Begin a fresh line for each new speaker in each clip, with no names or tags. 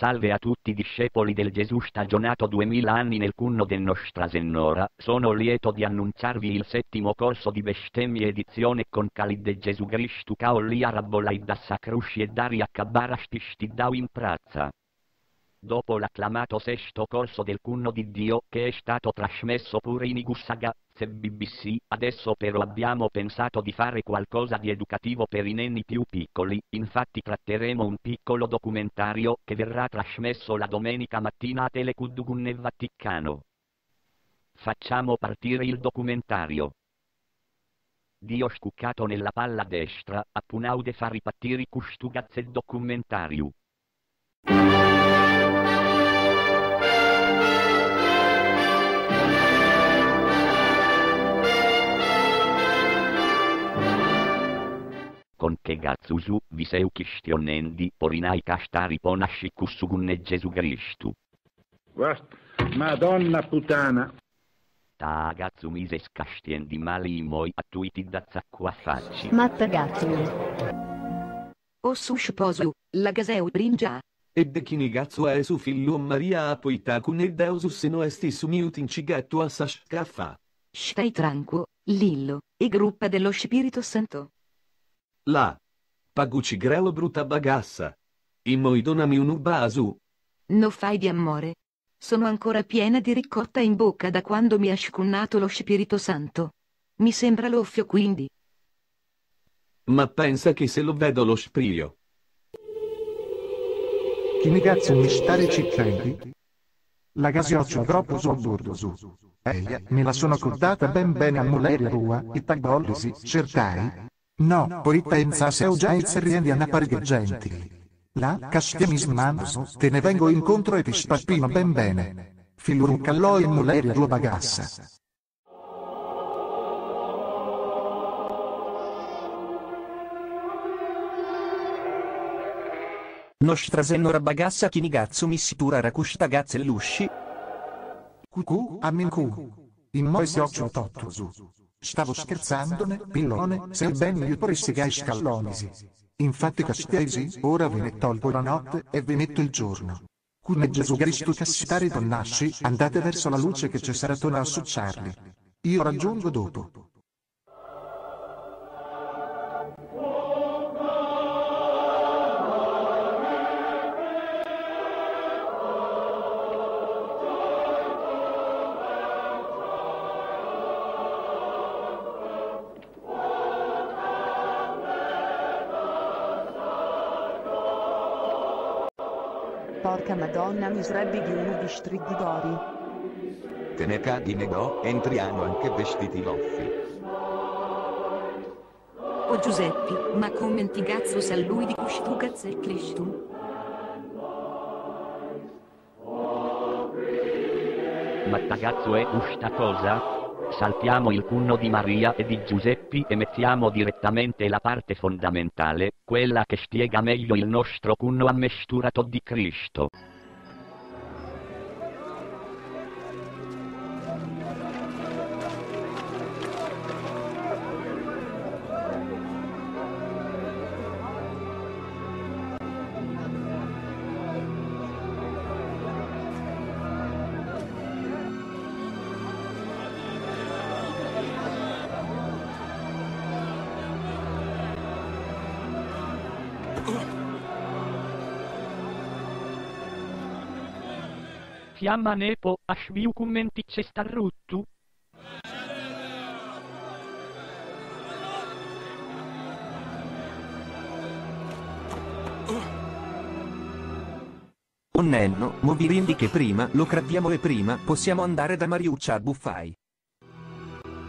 Salve a tutti i discepoli del Gesù stagionato 2000 anni nel cunno del Nostra Signora, sono lieto di annunciarvi il settimo corso di bestemmie edizione con Calide Gesù Cristu Caollia Rabbolai da Sacrusci e Daria Cabbarasti Stiddau in Prazza. Dopo l'acclamato sesto corso del cunno di Dio, che è stato trasmesso pure in Igussaga, BBC, adesso però abbiamo pensato di fare qualcosa di educativo per i nenni più piccoli, infatti tratteremo un piccolo documentario che verrà trasmesso la domenica mattina a Telecudugun Vaticano. Facciamo partire il documentario. Dio scuccato nella palla destra, appunaude fa ripattiri custugazze documentariu. Con che gazzusu, vi sei questionendi, porinai castari ponasci cussugunne Gesù Cristu.
Madonna puttana.
Ta gazzu mise scastiendi mali i moi attuiti da zacqua facci.
Matta gazzu.
O su sposu, la gaseu bringia.
E de chinigazzo è su fillo Maria a poita con il deusus no estis sumiut incigetto a sascaffa.
Stai tranquillo, Lillo, e gruppa dello Spirito Santo.
La. Paguci grelo brutta bagassa. I moi donami un basu.
No fai di amore. Sono ancora piena di ricotta in bocca da quando mi ha scunnato lo Spirito Santo. Mi sembra l'offio quindi.
Ma pensa che se lo vedo lo sprio.
Chi mi cazzo mi stare ciccenti? La gasioccio troppo sul bordo su. Me la sono contata ben bene a muleria rua, e tagollisi, cercai. No, poi pensa se ho già il serriendi a naparghe gentili. La, caschiami smanso, te ne vengo incontro e ti spappino ben bene. Filur callò in muleria rua bagassa.
Nostra senora bagassa chinigazzo missitura racusta gazzellusci.
Cucù, ammincu. In moi si occhio totto su. Stavo scherzandone, pillone, se ben io poressigai scallonisi. Infatti castiesi, ora ve ne tolgo la notte e ve metto il giorno. Cune Gesù Cristo cassitare donnasci, andate verso la luce che c'è saratona a succiarli. Io raggiungo dopo.
Porca Madonna miserebbi di uno di striggidori.
Te ne caghi negò, entriamo anche vestiti loffi.
O Giuseppi, ma commenti gazzos a lui di custu gazzel Cristu.
Ma tagazzo è questa cosa? Saltiamo il cunno di Maria e di Giuseppi e mettiamo direttamente la parte fondamentale, quella che spiega meglio il nostro cunno ammesturato di Cristo. Fiamma nepo, a sviu commenti c'è starruttu?
Oh nenno, movirindi che prima lo cradiamo e prima possiamo andare da Mariuccia a Buffai.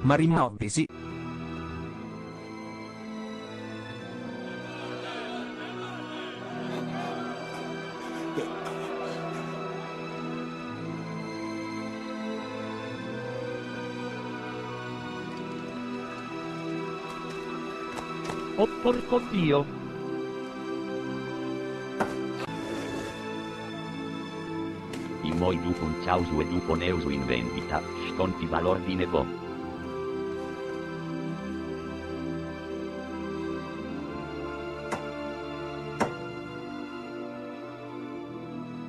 Marimovisi.
Oh porco Dio! I moi dupo un ciausu e dupo neusu in vendita, sconti valor di nebo.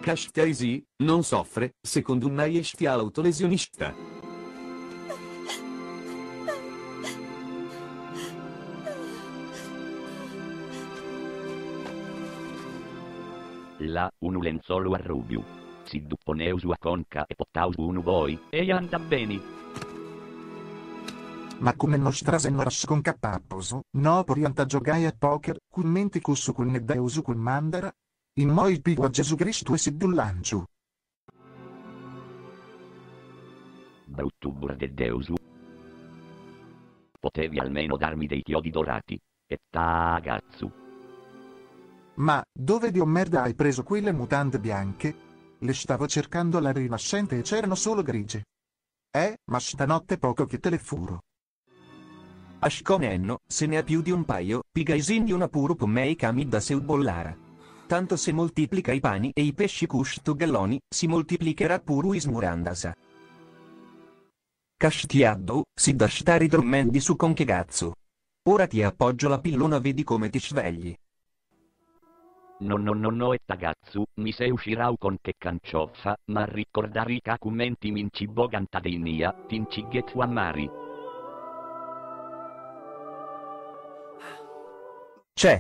Cashtaisi, non soffre, secondo un esti autolesionista.
Là, un lenzuolo a rubiu. Si dupponeu sua conca e potaus unu voi, e anda bene.
Ma come nostra senoras con capapposo, no porianta giogai a poker, commenti cussu cul ne deusu cul mandara? In moi pigu a Gesù Cristo e si dullangiu.
Bruttubur de Deusu. Potevi almeno darmi dei chiodi dorati. E tagazzu.
Ma, dove Dio merda hai preso quelle mutande bianche? Le stavo cercando alla Rinascente e c'erano solo grigie. Ma stanotte poco che te le furo.
Ashkonenno, se ne ha più di un paio, pigaisin una puro con me i kami da seudbollara. Tanto se moltiplica i pani e i pesci kushtu galloni, si moltiplicherà puru ismurandasa. Kashtiaddo, si da stari dormendi su con che cazzo. Ora ti appoggio la pillona, vedi come ti svegli.
No e tagazzu, mi sei uscirau con che cancioffa, ma ricordari che commenti minci boganta dei nia, tincighetu amari.
C'è.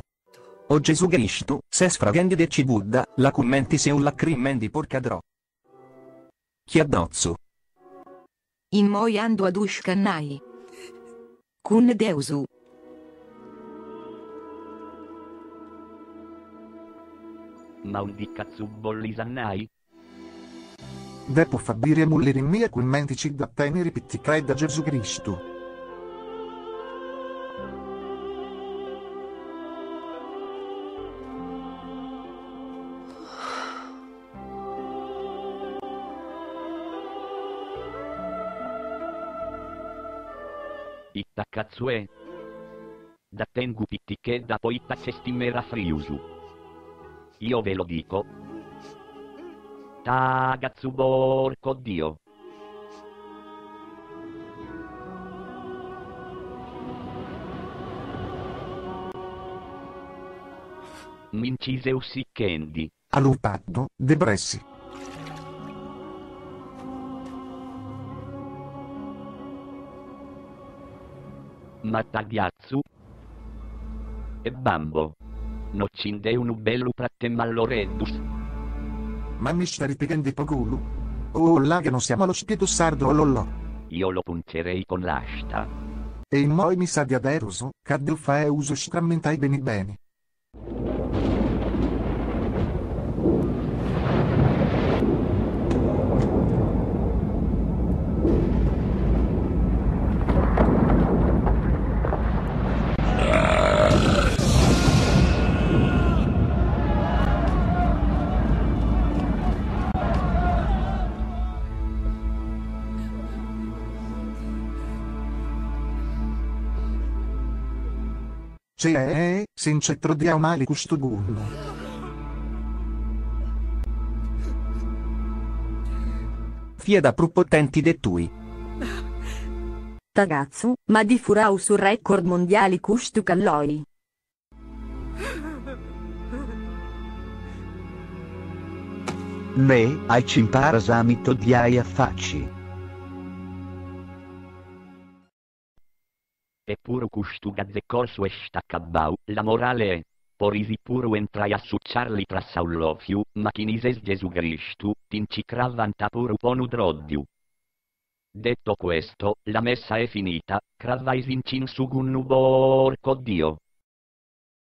O Gesù Cristo, se sfragendi de ci Buddha, la commenti se un lacrimendi porcadrò. Chi addozzo.
In moi ando ad ushkannai. Kun deusu.
Ma un di cazzu bollisannai?
Depo fabire muller in mia commentici da tenere pitticrai da Gesù Cristo.
Itta cazzu è? Da tengu pittiche da poi itta cestimera friusu. Io ve lo dico. Tagazzu porco Dio. Mincise sicchendi.
All'upatto, depressi.
Ma tagliazzu. E bambo. No cinde un bello prattemalloreddus.
Ma mi sta ripetendo pogulu? Oh là che non siamo allo spiedo sardo lollo.
Io lo puncerei con l'asta.
E in moi mi sa di aderuso, caddu fa e uso strammentai beni bene. Senza trodia male questo gullo.
Fia da potenti de tui.
Tagazzu, ma di furau su record mondiali custu calloi.
Me, ai cimparas todiai affacci.
Eppure custu gazzecorso e staccabau, la morale è, porisi puru entrai a succiarli tra saulofiu, ma chinises Gesù Cristo, tincicravanta puru ponu drodiu. Detto questo, la messa è finita, cravais incin sugunnu porco Dio.